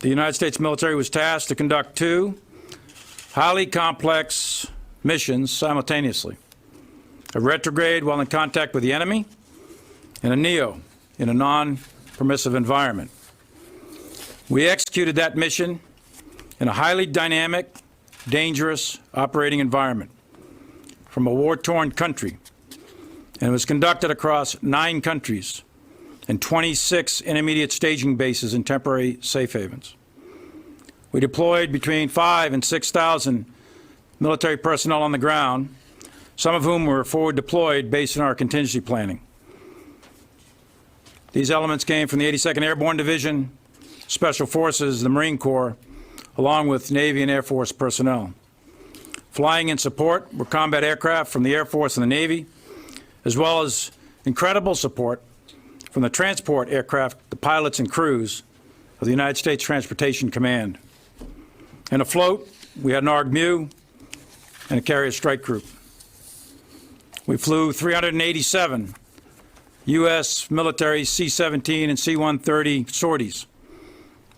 the United States military was tasked to conduct two highly complex missions simultaneously: a retrograde while in contact with the enemy, and a neo in a non-permissive environment. We executed that mission in a highly dynamic, dangerous operating environment from a war-torn country, and it was conducted across 9 countries and 26 intermediate staging bases and temporary safe havens. We deployed between 5,000 and 6,000 military personnel on the ground, some of whom were forward deployed based on our contingency planning. These elements came from the 82nd Airborne Division, Special Forces, the Marine Corps, along with Navy and Air Force personnel. Flying in support were combat aircraft from the Air Force and the Navy, as well as incredible support from the transport aircraft, the pilots and crews of the United States Transportation Command. And afloat, we had an ARG-MU and a carrier strike group. We flew 387 U.S. military C-17 and C-130 sorties,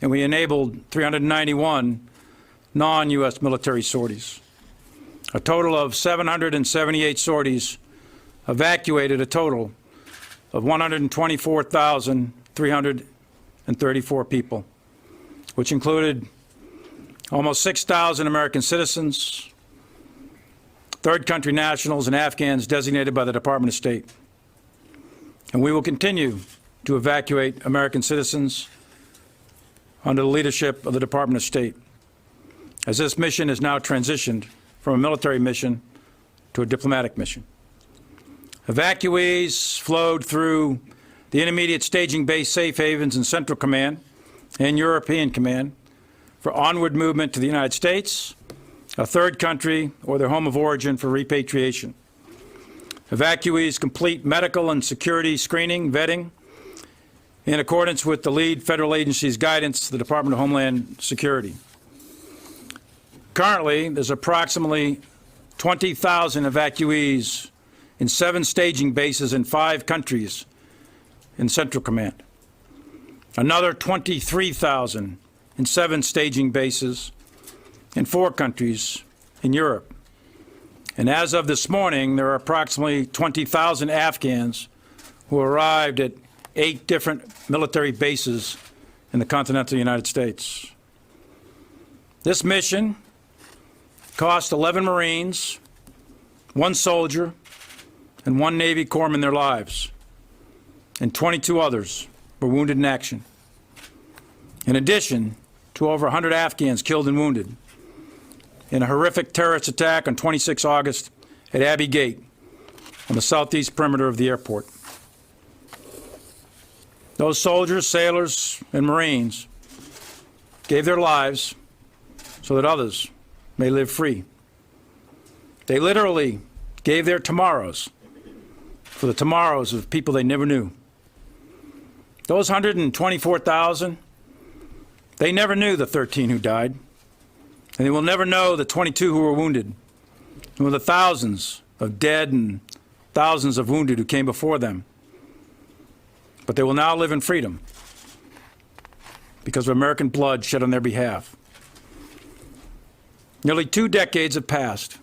and we enabled 391 non-U.S. military sorties. A total of 778 sorties evacuated a total of 124,334 people, which included almost 6,000 American citizens, third country nationals, and Afghans designated by the Department of State. And we will continue to evacuate American citizens under the leadership of the Department of State, as this mission is now transitioned from a military mission to a diplomatic mission. Evacuees flowed through the intermediate staging base safe havens in Central Command and European Command for onward movement to the United States, a third country, or their home of origin for repatriation. Evacuees complete medical and security screening, vetting, in accordance with the lead federal agency's guidance to the Department of Homeland Security. Currently, there's approximately 20,000 evacuees in 7 staging bases in 5 countries in Central Command. Another 23,000 in 7 staging bases in 4 countries in Europe. And as of this morning, there are approximately 20,000 Afghans who arrived at 8 different military bases in the continental United States. This mission cost 11 Marines, 1 soldier, and 1 Navy corpsman their lives, and 22 others were wounded in action. In addition to over 100 Afghans killed and wounded in a horrific terrorist attack on 26 August at Abbey Gate on the southeast perimeter of the airport. Those soldiers, sailors, and Marines gave their lives so that others may live free. They literally gave their tomorrows for the tomorrows of people they never knew. Those 124,000, they never knew the 13 who died, and they will never know the 22 who were wounded, nor the thousands of dead and thousands of wounded who came before them. But they will now live in freedom because of American blood shed on their behalf. Nearly 2 decades have passed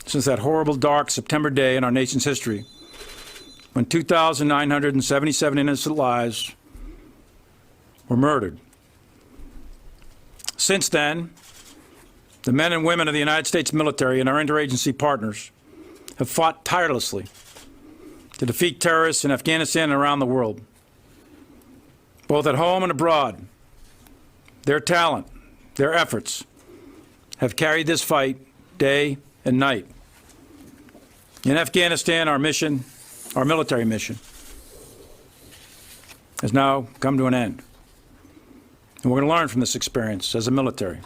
since that horrible, dark September day in our nation's history when 2,977 innocent lives were murdered. Since then, the men and women of the United States military and our interagency partners have fought tirelessly to defeat terrorists in Afghanistan and around the world, both at home and abroad. Their talent, their efforts have carried this fight day and night. In Afghanistan, our mission, our military mission, has now come to an end. And we're going to learn from this experience as a military.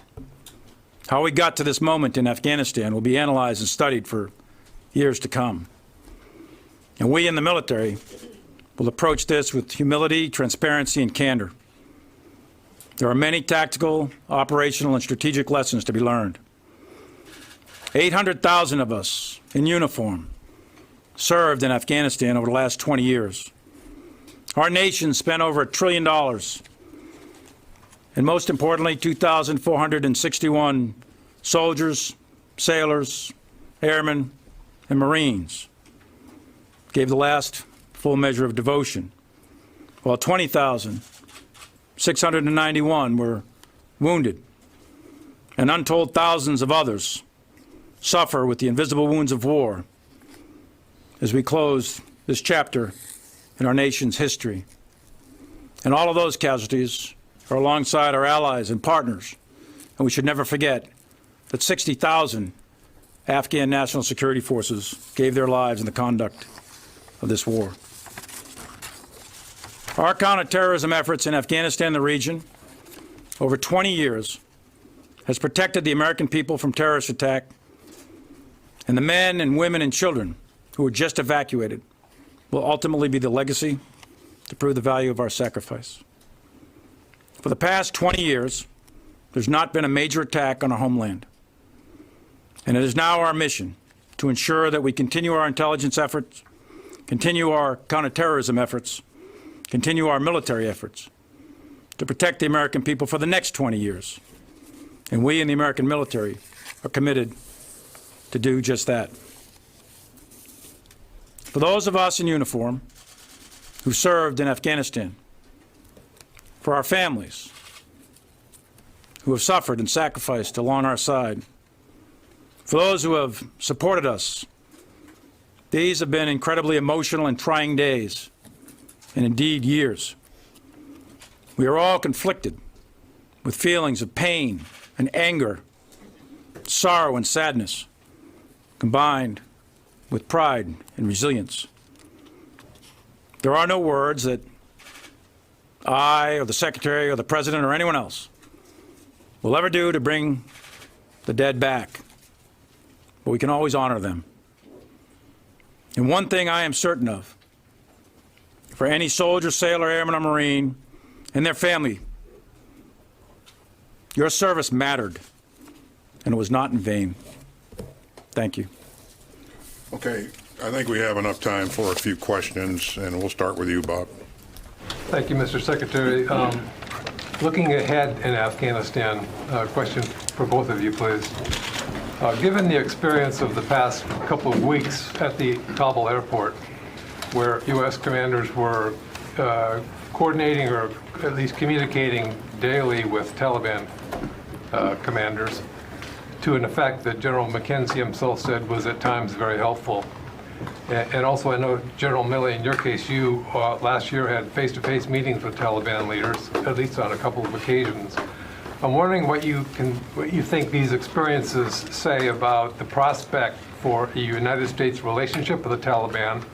How we got to this moment in Afghanistan will be analyzed and studied for years to come. And we in the military will approach this with humility, transparency, and candor. There are many tactical, operational, and strategic lessons to be learned. 800,000 of us in uniform served in Afghanistan over the last 20 years. Our nation spent over $1 trillion And most importantly, 2,461 soldiers, sailors, airmen, and Marines gave the last full measure of devotion, while 20,691 were wounded, and untold thousands of others suffer with the invisible wounds of war as we close this chapter in our nation's history. And all of those casualties are alongside our allies and partners, and we should never forget that 60,000 Afghan national security forces gave their lives in the conduct of this war. Our counterterrorism efforts in Afghanistan and the region over 20 years has protected the American people from terrorist attack, and the men and women and children who were just evacuated will ultimately be the legacy to prove the value of our sacrifice. For the past 20 years, there's not been a major attack on our homeland. And it is now our mission to ensure that we continue our intelligence efforts, continue our counterterrorism efforts, continue our military efforts to protect the American people for the next 20 years. And we in the American military are committed to do just that. For those of us in uniform who served in Afghanistan, for our families who have suffered and sacrificed along our side, for those who have supported us, these have been incredibly emotional and trying days, and indeed years. We are all conflicted with feelings of pain and anger, sorrow and sadness, combined with pride and resilience. There are no words that I or the Secretary or the President or anyone else will ever do to bring the dead back, but we can always honor them. And one thing I am certain of, for any soldier, sailor, airman, or Marine and their family, your service mattered, and it was not in vain. Thank you. Okay, I think we have enough time for a few questions, and we'll start with you, Bob. Thank you, Mr. Secretary. Looking ahead in Afghanistan, question for both of you, please. Given the experience of the past couple of weeks at the Kabul airport, where U.S. commanders were coordinating or at least communicating daily with Taliban commanders, to an effect that General McKenzie himself said was at times very helpful. And also, I know, General Milley, in your case, you last year had face-to-face meetings with Taliban leaders, at least on a couple of occasions. I'm wondering what you think these experiences say about the prospect for a United States relationship with the Taliban,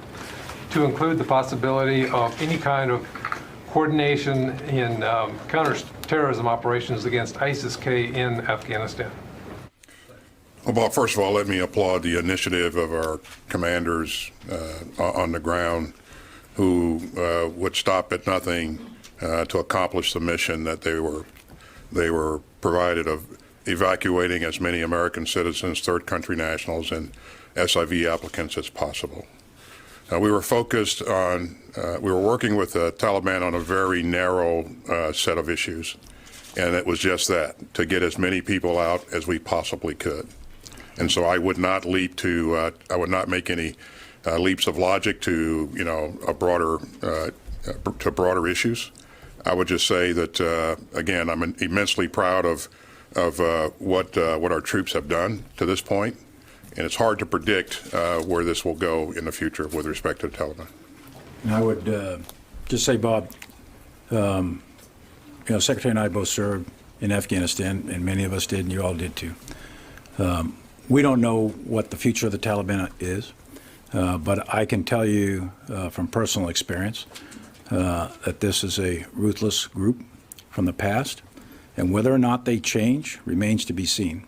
to include the possibility of any kind of coordination in counterterrorism operations against ISIS-K in Afghanistan. Well, Bob, first of all, let me applaud the initiative of our commanders on the ground who would stop at nothing to accomplish the mission that they were provided of evacuating as many American citizens, third country nationals, and SIV applicants as possible. We were focused on, we were working with the Taliban on a very narrow set of issues, and it was just that, to get as many people out as we possibly could. And so I would not leap to, I would not make any leaps of logic to, a broader, to broader issues. I would just say that, again, I'm immensely proud of what our troops have done to this point, and it's hard to predict where this will go in the future with respect to the Taliban. And I would just say, Bob, Secretary and I both served in Afghanistan, and many of us did, and you all did too. We don't know what the future of the Taliban is, but I can tell you from personal experience that this is a ruthless group from the past, and whether or not they change remains to be seen.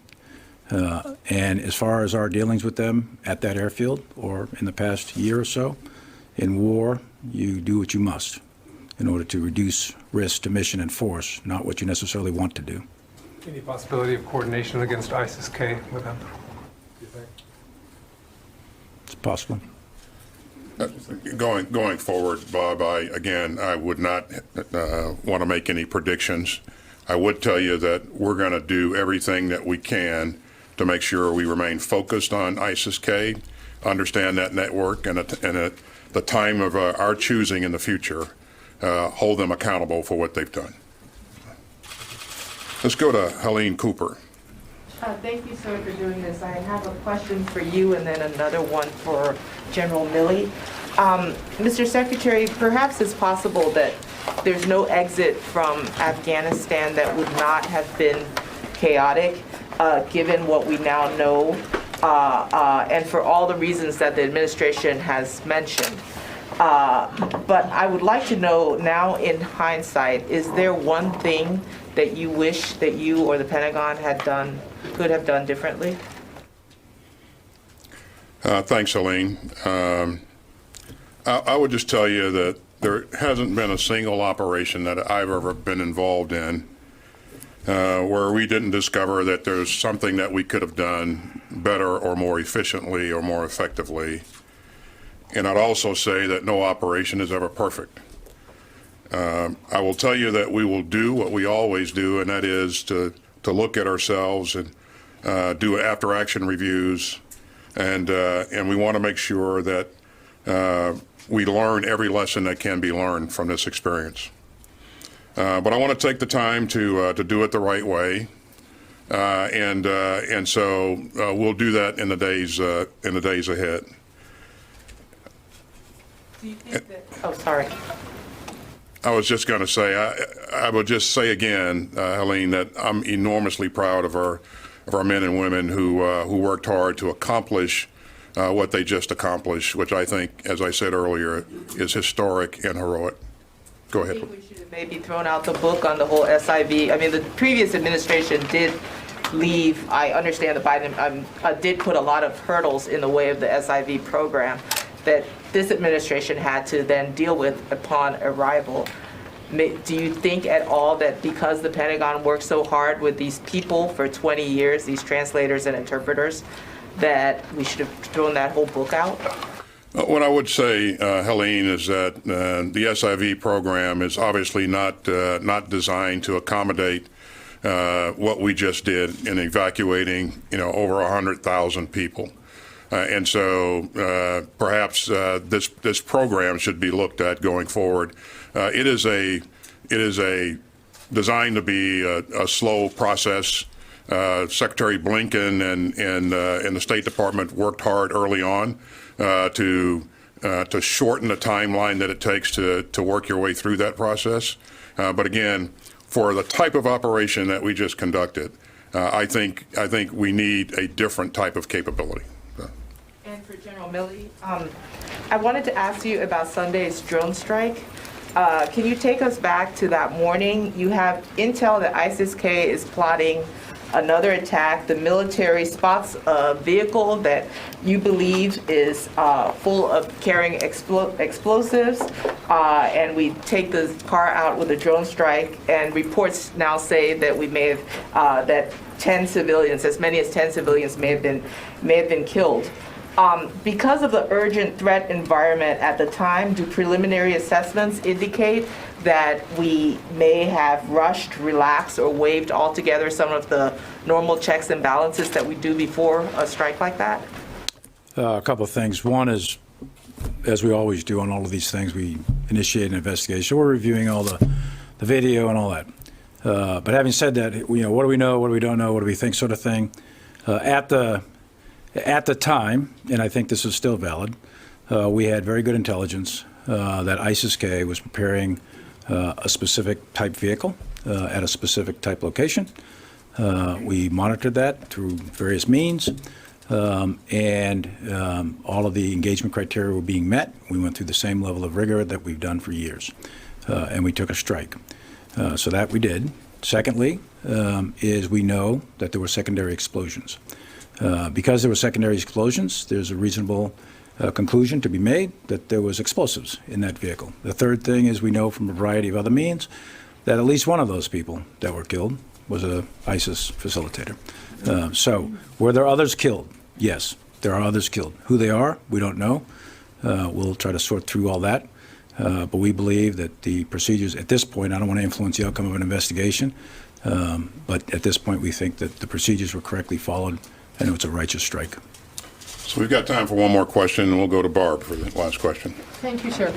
And as far as our dealings with them at that airfield or in the past year or so, in war, you do what you must in order to reduce risk to mission and force, not what you necessarily want to do. Any possibility of coordination against ISIS-K with them? It's possible. Going forward, Bob, I would not want to make any predictions I would tell you that we're going to do everything that we can to make sure we remain focused on ISIS-K, understand that network, and at the time of our choosing in the future, hold them accountable for what they've done. Let's go to Helene Cooper. Thank you, sir, for doing this. I have a question for you and then another one for General Milley. Mr. Secretary, perhaps it's possible that there's no exit from Afghanistan that would not have been chaotic, given what we now know, and for all the reasons that the administration has mentioned. But I would like to know now, in hindsight, is there one thing that you wish that you or the Pentagon could have done differently? Thanks, Helene. I would just tell you that there hasn't been a single operation that I've ever been involved in where we didn't discover that there's something that we could have done better or more efficiently or more effectively. And I'd also say that no operation is ever perfect. I will tell you that we will do what we always do, and that is to look at ourselves and do after-action reviews, and we want to make sure that we learn every lesson that can be learned from this experience. But I want to take the time to do it the right way, and so we'll do that in the days ahead. Do you think that? Oh, sorry. I was just going to say, I would just say again, Helene, that I'm enormously proud of our men and women who worked hard to accomplish what they just accomplished, which I think, as I said earlier, is historic and heroic. Go ahead. I think we should have maybe thrown out the book on the whole SIV. I mean, the previous administration did leave. I understand the Biden did put a lot of hurdles in the way of the SIV program that this administration had to then deal with upon arrival. Do you think at all that because the Pentagon worked so hard with these people for 20 years, these translators and interpreters, that we should have thrown that whole book out? What I would say, Helene, is that the SIV program is obviously not designed to accommodate what we just did in evacuating, over 100,000 people. And so perhaps this program should be looked at going forward. It is a designed to be a slow process. Secretary Blinken and the State Department worked hard early on to shorten the timeline that it takes to work your way through that process. But again, for the type of operation that we just conducted, I think we need a different type of capability. And for General Milley, I wanted to ask you about Sunday's drone strike. Can you take us back to that morning? You have intel that ISIS-K is plotting another attack. The military spots a vehicle that you believe is full of carrying explosives, and we take the car out with a drone strike, and reports now say that we may have, that 10 civilians, as many as 10 civilians may have been killed. Because of the urgent threat environment at the time, do preliminary assessments indicate that we may have rushed, relaxed, or waived altogether some of the normal checks and balances that we do before a strike like that? A couple of things. One is, as we always do on all of these things, we initiate an investigation. We're reviewing all the video and all that. But having said that, what do we know, what do we don't know, what do we think, sort of thing. At the time, and I think this is still valid, we had very good intelligence that ISIS-K was preparing a specific type vehicle at a specific type location. We monitored that through various means, and all of the engagement criteria were being met. We went through the same level of rigor that we've done for years, and we took a strike. So that we did. Secondly, is we know that there were secondary explosions. Because there were secondary explosions, there's a reasonable conclusion to be made that there was explosives in that vehicle. The third thing is we know from a variety of other means that at least one of those people that were killed was a ISIS facilitator. So were there others killed? Yes, there are others killed. Who they are, we don't know. We'll try to sort through all that. But we believe that the procedures at this point, I don't want to influence the outcome of an investigation, But at this point, we think that the procedures were correctly followed, and it was a righteous strike. So we've got time for one more question, and we'll go to Barb for the last question. Thank you, Chair.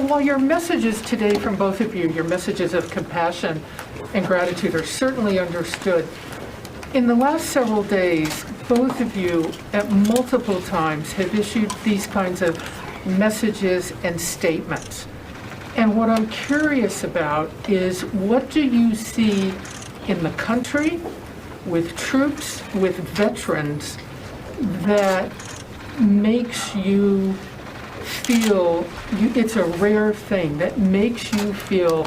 While your messages today from both of you, your messages of compassion and gratitude are certainly understood, in the last several days, both of you at multiple times have issued these kinds of messages and statements. And what I'm curious about is, what do you see in the country, with troops, with veterans, that makes you feel, it's a rare thing, that makes you feel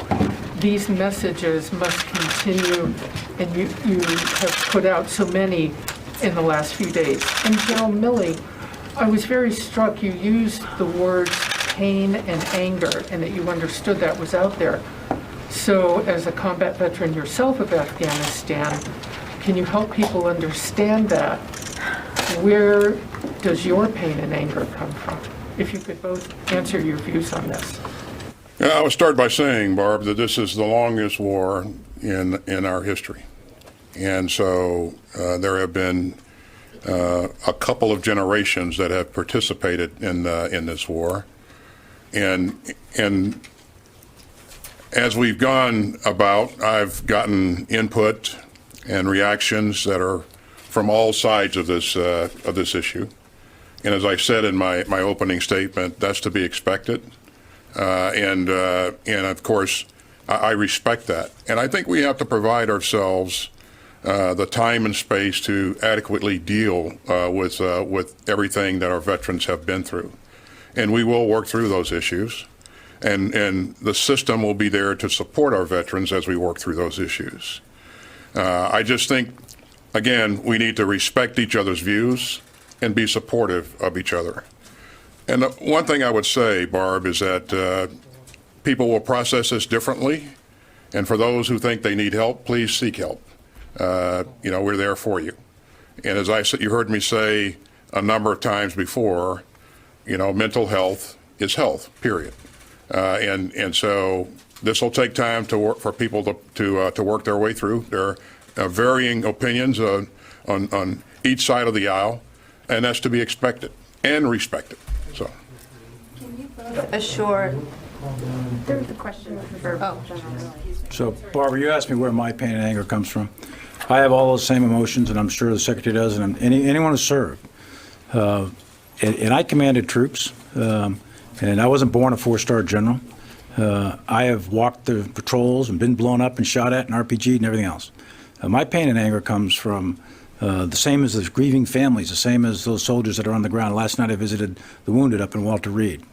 these messages must continue, and you have put out so many in the last few days? And General Milley, I was very struck you used the words pain and anger, and that you understood that was out there. So as a combat veteran yourself of Afghanistan, can you help people understand that? Where does your pain and anger come from? If you could both answer your views on this. Yeah, I would start by saying, Barb, that this is the longest war in our history. And so there have been a couple of generations that have participated in this war. And as we've gone about, I've gotten input and reactions that are from all sides of this issue. And as I said in my opening statement, that's to be expected. And of course, I respect that. And I think we have to provide ourselves the time and space to adequately deal with everything that our veterans have been through. And we will work through those issues. And the system will be there to support our veterans as we work through those issues. I just think, again, we need to respect each other's views and be supportive of each other. And the one thing I would say, Barb, is that people will process this differently. And for those who think they need help, please seek help. We're there for you. And as I said, you heard me say a number of times before, mental health is health, period. And so this will take time to work for people to work their way through. There are varying opinions on each side of the aisle, and that's to be expected and respected. So. Can you both assure? There was a question for General Milley. So, Barbara, you asked me where my pain and anger comes from. I have all those same emotions, and I'm sure the Secretary does, and anyone who served. And I commanded troops, and I wasn't born a four-star general. I have walked the patrols and been blown up and shot at and RPG'd and everything else. My pain and anger comes from the same as the grieving families, the same as those soldiers that are on the ground. Last night I visited the wounded up in Walter Reed.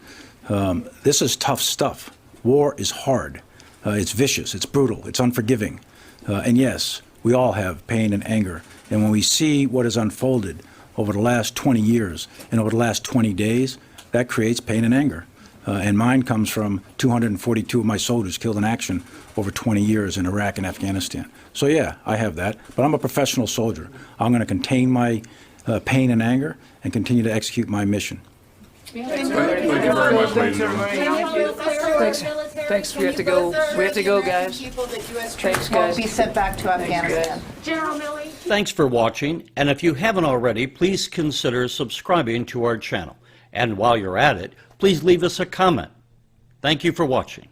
This is tough stuff. War is hard. It's vicious. It's brutal. It's unforgiving. And yes, we all have pain and anger. And when we see what has unfolded over the last 20 years and over the last 20 days, that creates pain and anger. And mine comes from 242 of my soldiers killed in action over 20 years in Iraq and Afghanistan. So yeah, I have that, but I'm a professional soldier. I'm going to contain my pain and anger and continue to execute my mission. Thank you very much, ladies and gentlemen. Thanks. We have to go. We have to go, guys. Thanks, guys. Be sent back to Afghanistan. General Milley? Thanks for watching, and if you haven't already, please consider subscribing to our channel. And while you're at it, please leave us a comment. Thank you for watching.